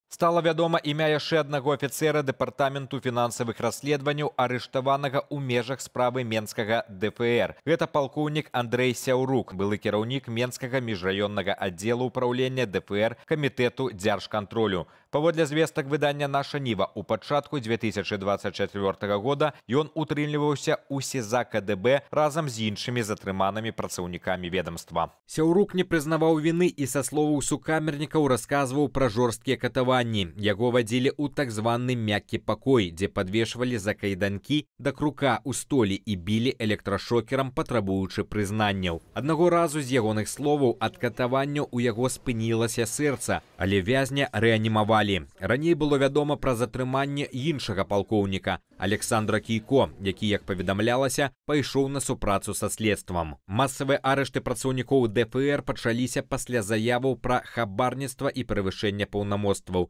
Стала вядома імя яшчэ аднаго афіцэра дэпартаменту фінансавых расследаванняў, арыштаванага ў межах справы менскага ДФР. Гэта палкоўнік Андрэй Сяўрук, былы кіраўнік менскага міжраённага аддзела ўпраўлення ДФР камітэту дзяржкантролю. Паводле звестак выдання «Наша Ніва», у пачатку 2024 года ён утрымліваўся ў СІЗА КДБ разам з іншымі затрыманымі працаўнікамі ведомства. Сяўрук не прызнаваў віны і са словаў сукамернікаў расказваў пра жорсткія катаванні. Яго вадзілі ў так званы мяккі пакой, дзе падвешвалі за кайданкі да крука ў столі і білі электрашокерам, патрабуючы прызнанняў. Аднаго разу з ягоных словаў ад катаванняў у яго спынілася сэрца, але вязня рэанімавалі. Раней было вядома пра затрыманне іншага палкоўніка Александра Кійко, які, як паведамлялася, пайшоў на супрацу са следствам. Масавыя арышты працаўнікоў ДФР пачаліся пасля заяваў пра хабарніцтва і перавышэнне паўнамоцтваў.